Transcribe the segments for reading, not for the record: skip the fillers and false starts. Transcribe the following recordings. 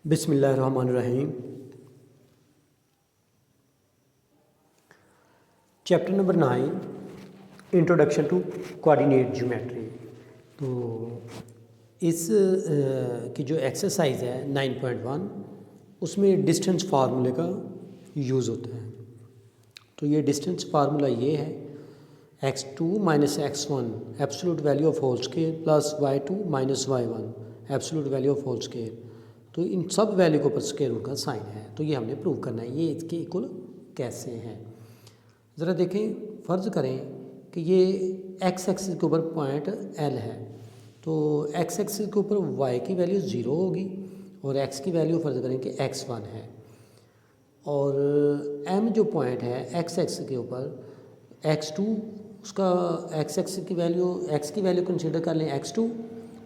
बिस्मिल्लाहिर्रहमानिर्रहीम। Chapter number 9, introduction to coordinate geometry. तो इस की जो एक्सरसाइज है 9.1 उसमें डिस्टेंस फार्मूले का यूज़ होता है। तो ये डिस्टेंस फार्मूला ये है x2 minus x1 absolute value of whole square plus y2 minus y1 absolute value of whole square. तो इन सब वैल्यू के ऊपर स्क्वायर रूट का साइन है। तो ये हमने प्रूव करना है ये इसके इक्वल कैसे हैं। ज़रा देखें, फ़र्ज़ करें कि ये एक्स एक्सिस के ऊपर पॉइंट एल है। तो एक्स एक्सिस के ऊपर वाई की वैल्यू 0 होगी और एक्स की वैल्यू फ़र्ज़ करें कि x1 है। और एम जो पॉइंट है एक्स एक्सिस के ऊपर x2, उसका एक्स एक्सिस की वैल्यू एक्स की वैल्यू कंसीडर कर लें x2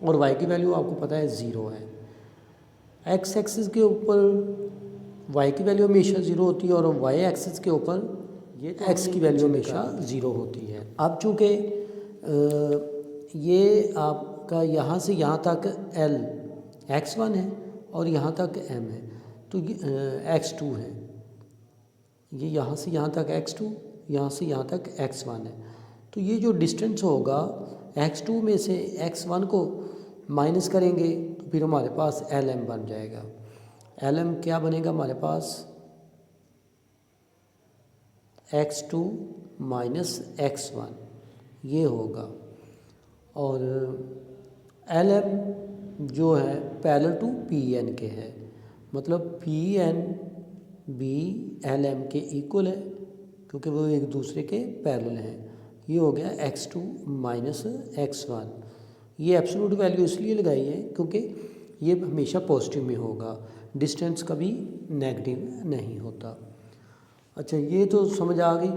और वाई की वैल्यू आपको पता है 0 है। एक्स एक्सिस के ऊपर वाई की वैल्यू हमेशा 0 होती है और वाई एक्सिस के ऊपर ये एक्स की वैल्यू हमेशा 0 होती है। अब चूँकि ये आपका यहाँ से यहाँ तक एल x1 है और यहाँ तक m है, तो x2 है। ये यहाँ से यहाँ तक x2, यहाँ से यहाँ तक x1 है। तो ये जो डिस्टेंस होगा x2 में से x1 को माइनस करेंगे तो फिर हमारे पास LM बन जाएगा। LM क्या बनेगा हमारे पास x2 माइनस x1 ये होगा। और LM जो है पैरेलल टू PN के है, मतलब PN भी LM के इक्वल है क्योंकि वो एक दूसरे के पैरेलल हैं। ये हो गया x2 माइनस x1। ये एब्सोल्यूट वैल्यू इसलिए लगाई है क्योंकि ये हमेशा पॉजिटिव में होगा, डिस्टेंस कभी नेगेटिव नहीं होता। अच्छा, ये तो समझ आ गई।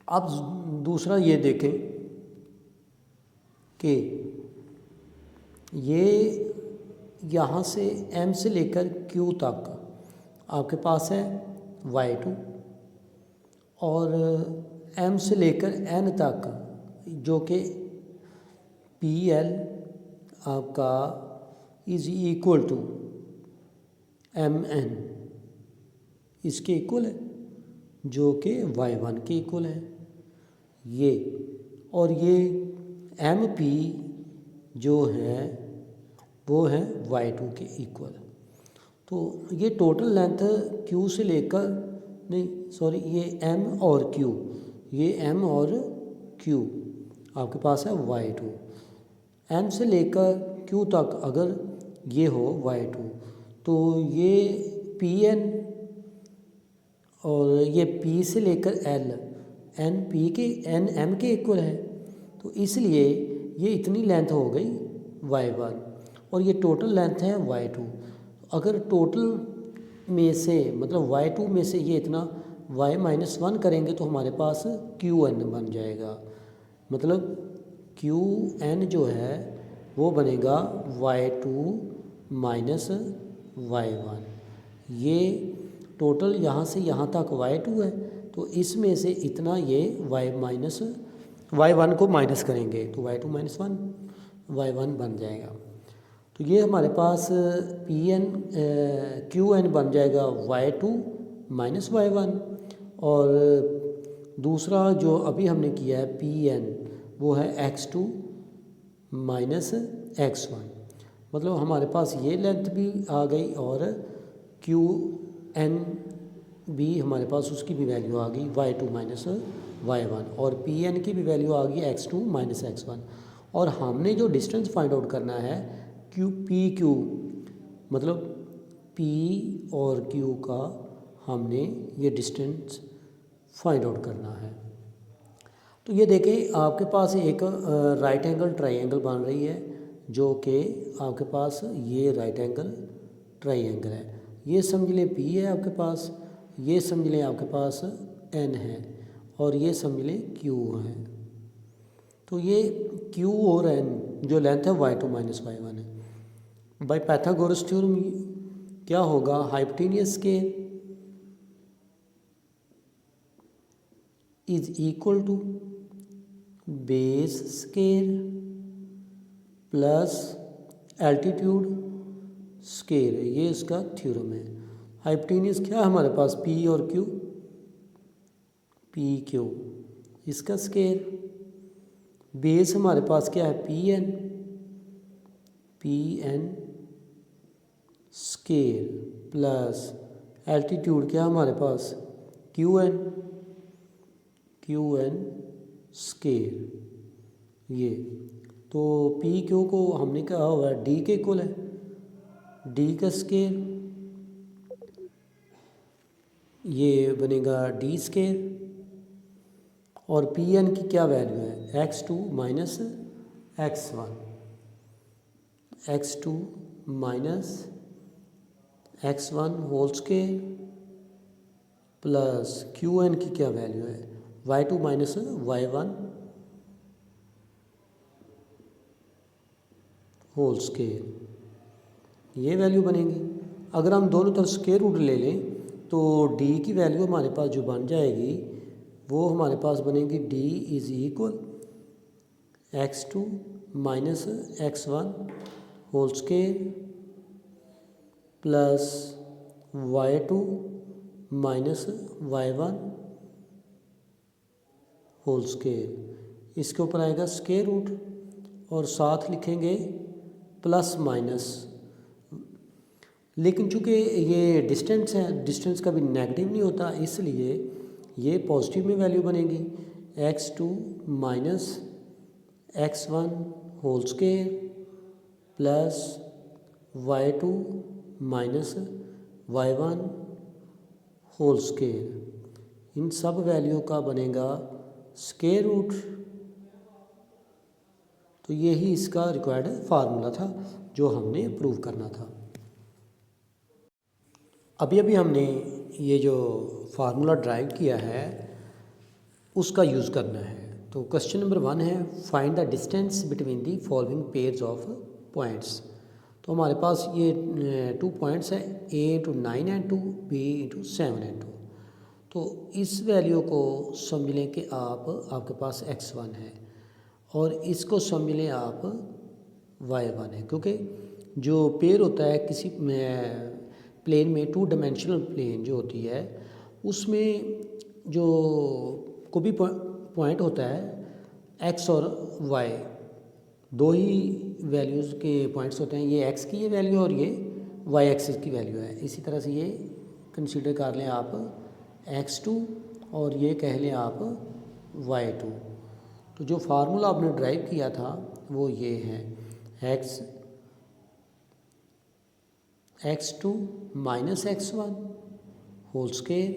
अब दूसरा ये देखें कि ये यहाँ से M से लेकर Q तक आपके पास है y2 और M से लेकर N तक जो कि PL आपका इज इक्वल टू MN इसके इक्वल है जो कि y1 के इक्वल है ये। और ये MP जो है वो है y2 के इक्वल। तो ये टोटल लेंथ Q से लेकर ये M और Q, ये M और Q आपके पास है y2। M से लेकर Q तक अगर ये हो y2 तो ये PN और ये P से लेकर L N M के इक्वल है। तो इसलिए ये इतनी लेंथ हो गई y1 और ये टोटल लेंथ है y2। अगर टोटल में से मतलब y2 में से ये इतना y-1 करेंगे तो हमारे पास QN बन जाएगा। मतलब QN जो है वो बनेगा y2 माइनस y1। ये टोटल यहाँ से यहाँ तक y2 है तो इसमें से इतना ये y1 को माइनस करेंगे तो y2 माइनस 1 y1 बन जाएगा। तो ये हमारे पास QN बन जाएगा y2 माइनस y1। और दूसरा जो अभी हमने किया है PN वो है x2 माइनस x1। मतलब हमारे पास ये लेंथ भी आ गई और QN भी हमारे पास उसकी भी वैल्यू आ गई y2 माइनस y1 और PN की भी वैल्यू आ गई x2 माइनस x1। और हमने जो डिस्टेंस फाइंड आउट करना है PQ, मतलब P और Q का हमने ये डिस्टेंस फाइंड आउट करना है। तो ये देखें, आपके पास एक राइट एंगल ट्रायंगल बन रही है जो कि आपके पास ये राइट एंगल ट्रायंगल है। ये समझ लें P है आपके पास, ये समझ लें आपके पास N है और ये समझ लें Q है। तो ये Q और N जो लेंथ है y2 माइनस y1 है। बाय पाइथागोरस थ्योरम क्या होगा, hypotenuse square is equal to base square plus altitude square है, ये इसका थ्योरम है। हाइपोटेन्यूज क्या है हमारे पास, पी और क्यू, पी क्यू इसका स्केयर। बेस हमारे पास क्या है, P N, P N square plus altitude क्या हमारे पास, Q N, Q N square. ये तो पी क्यू को हमने कहा हुआ है डी के इक्वल है, डी का स्केयर ये बनेगा डी स्केयर, और पी एन की क्या वैल्यू है, x2 minus x1, x2 minus x1 whole square plus Q N की क्या वैल्यू है, y2 minus y1 whole square, ये वैल्यू बनेगी। अगर हम दोनों तरफ स्केयर रूट ले लें तो d की वैल्यू हमारे पास जो बन जाएगी वो हमारे पास बनेगी d is equal x2 minus x1 whole square plus y2 minus y1 whole square. इसके ऊपर आएगा स्केयर रूट और साथ लिखेंगे प्लस माइनस, लेकिन चूँकि ये डिस्टेंस है, डिस्टेंस कभी नेगेटिव नहीं होता, इसलिए ये पॉजिटिव में वैल्यू बनेगी। x2 minus x1 whole square plus y2 minus y1 whole square, इन सब वैल्यू का बनेगा स्केयर रूट। तो यही इसका रिक्वायर्ड फार्मूला था जो हमने प्रूव करना था। अभी अभी हमने ये जो फार्मूला ड्राइव किया है उसका यूज़ करना है। तो क्वेश्चन नंबर 1 है find the distance between the following pairs of points. तो हमारे पास ये 2 पॉइंट्स है, a into 9 and 2, b into 7 and 2। तो इस वैल्यू को समझ लें कि आपके पास x1 है और इसको समझ लें आप y1 है, क्योंकि जो पेयर होता है किसी प्लेन में, 2 डायमेंशनल प्लेन जो होती है उसमें जो कोई भी पॉइंट होता है x और y, दो ही वैल्यूज़ के पॉइंट्स होते हैं, ये x की ये वैल्यू और ये y एक्सिस की वैल्यू है। इसी तरह से ये कंसीडर कर लें आप x2 और ये कह लें आप y2। तो जो फार्मूला आपने ड्राइव किया था वो ये है x2 minus x1 whole square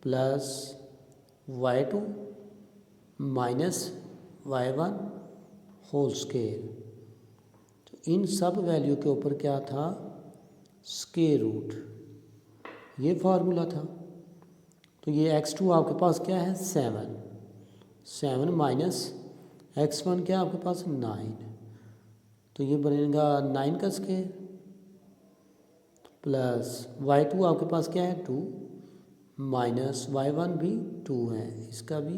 plus y2 minus y1 whole square. तो इन सब वैल्यू के ऊपर क्या था, स्केयर रूट, ये फार्मूला था। तो ये x2 आपके पास क्या है 7 माइनस x1 क्या आपके पास 9, तो ये बनेगा 9 का स्केयर प्लस y2 आपके पास क्या है 2 माइनस y1 भी 2 है, इसका भी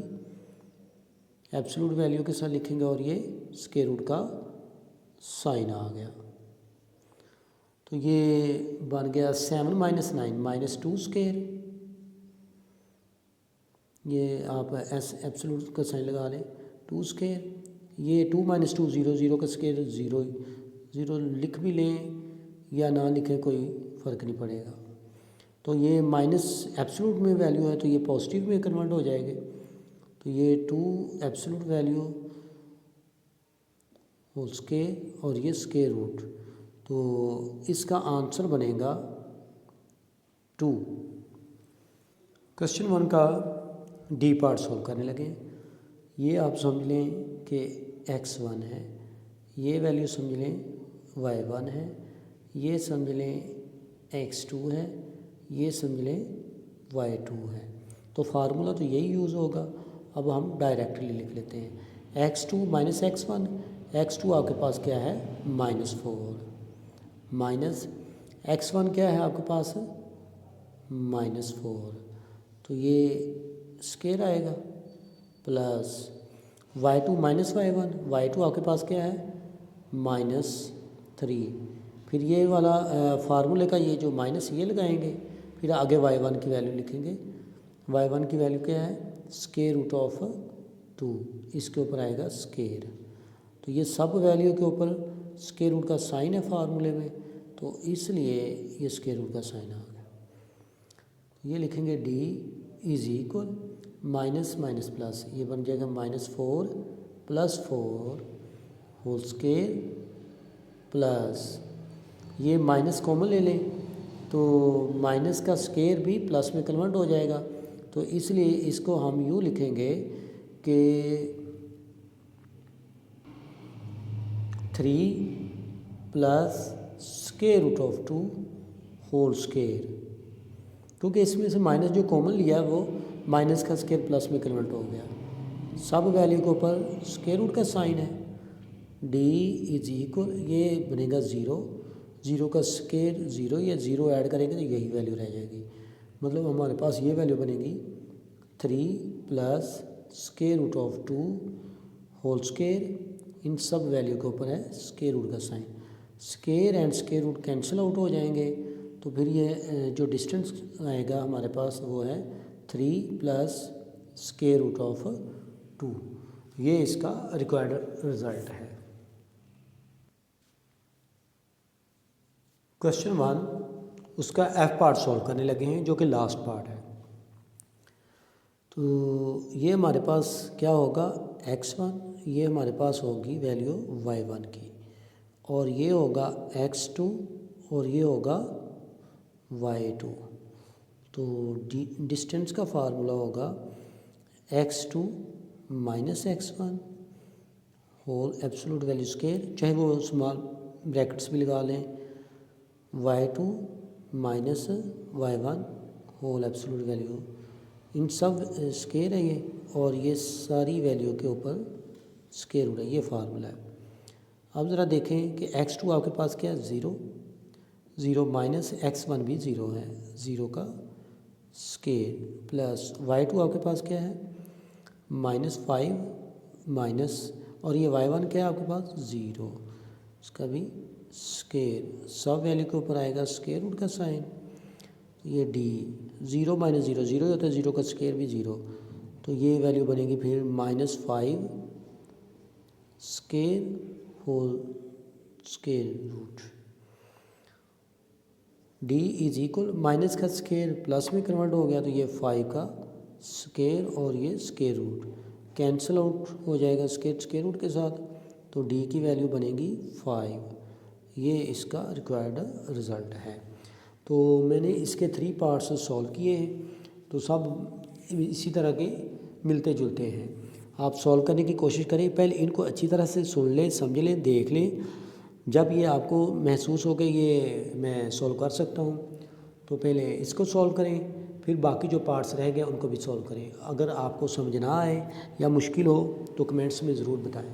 एब्सोल्यूट वैल्यू के साथ लिखेंगे और ये स्क्वायर रूट का साइन आ गया। तो ये बन गया 7 माइनस 9 माइनस 2 स्क्वायर, ये आप एब्सोल्यूट का साइन लगा लें 2 स्क्वायर, ये 2 माइनस 2 0, 0 का स्क्वायर 0, 0 लिख भी लें या ना लिखें कोई फ़र्क नहीं पड़ेगा। तो ये माइनस एब्सोल्यूट में वैल्यू है तो ये पॉजिटिव में कन्वर्ट हो जाएंगे। तो ये 2 एब्सोल्यूट वैल्यू होल स्क्वायर और ये स्क्वायर रूट, तो इसका आंसर बनेगा 2। क्वेश्चन 1 का डी पार्ट सोल्व करने लगे। ये आप समझ लें कि x1 है, ये वैल्यू समझ लें y1 है, ये समझ लें x2 है, ये समझ लें y2 है। तो फार्मूला तो यही यूज़ होगा। अब हम डायरेक्टली लिख लेते हैं x2 माइनस x1, x2 आपके पास क्या है -4 माइनस x1 क्या है आपके पास -4, तो ये स्क्वायर आएगा plus y2 minus y1, y2 आपके पास क्या है -3 फिर ये वाला फार्मूले का ये जो माइनस ये लगाएंगे, फिर आगे y1 की वैल्यू लिखेंगे। y1 की वैल्यू क्या है, स्केयर रूट ऑफ 2, इसके ऊपर आएगा स्केयर। तो ये सब वैल्यू के ऊपर स्केयर रूट का साइन है फार्मूले में, तो इसलिए ये स्केयर रूट का साइन आ गया। ये लिखेंगे d is equal minus minus plus, ये बन जाएगा -4 + 4 होल स्केयर प्लस, ये माइनस कॉमन ले लें तो माइनस का स्केयर भी प्लस में कन्वर्ट हो जाएगा। तो इसलिए इसको हम यूँ लिखेंगे कि 3 plus square root of 2 whole square, क्योंकि इसमें से माइनस जो कॉमन लिया है वो माइनस का स्केयर प्लस में कन्वर्ट हो गया। सब वैल्यू के ऊपर स्केयर रूट का साइन है। d इज इक्वल, ये बनेगा 0, 0 का स्केयर 0, या 0 ऐड करेंगे तो यही वैल्यू रह जाएगी। मतलब हमारे पास ये वैल्यू बनेगी 3 plus square root of 2 whole square, इन सब वैल्यू के ऊपर है स्केयर रूट का sign. Square and square root cancel out हो जाएंगे, तो फिर ये जो डिस्टेंस आएगा हमारे पास वो है 3 प्लस स्केयर रूट ऑफ 2। ये इसका रिक्वायर्ड रिजल्ट है। क्वेश्चन 1 उसका एफ पार्ट सॉल्व करने लगे हैं, जो कि लास्ट पार्ट है। तो ये हमारे पास क्या होगा, x1, ये हमारे पास होगी वैल्यू y1 की, और ये होगा x2 और ये होगा y2। तो डिस्टेंस का फार्मूला होगा x2 minus x1 whole absolute value square, चाहे वो स्मॉल ब्रैकेट्स भी लगा लें, y2 minus y1 whole absolute value, इन सब स्केयर है ये, और ये सारी वैल्यू के ऊपर स्केयर हो रहा है, ये फार्मूला है। अब ज़रा देखें कि x2 आपके पास क्या है, 0, 0 माइनस x1 भी 0 है, 0 का स्केयर प्लस y2 आपके पास क्या है, -5 माइनस, और ये y1 क्या है आपके पास 0, इसका भी स्केयर, सब वैल्यू के ऊपर आएगा स्केयर रूट का साइन। ये d 0 माइनस 0 0 होता है, 0 का स्केयर भी 0, तो ये वैल्यू बनेगी फिर -5 square whole square root. d is equal, minus का स्केयर प्लस में कन्वर्ट हो गया, तो ये 5 का स्केयर और ये स्केयर रूट कैंसिल आउट हो जाएगा स्केयर रूट के साथ, तो d की वैल्यू बनेगी 5। ये इसका रिक्वायर्ड रिज़ल्ट है। तो मैंने इसके 3 पार्ट्स सॉल्व किए हैं, तो सब इसी तरह के मिलते जुलते हैं। आप सॉल्व करने की कोशिश करें, पहले इनको अच्छी तरह से सुन लें, समझ लें, देख लें। जब ये आपको महसूस हो कि ये मैं सॉल्व कर सकता हूँ, तो पहले इसको सॉल्व करें, फिर बाकी जो पार्ट्स रह गए उनको भी सॉल्व करें। अगर आपको समझ ना आए या मुश्किल हो तो कमेंट्स में ज़रूर बताएं।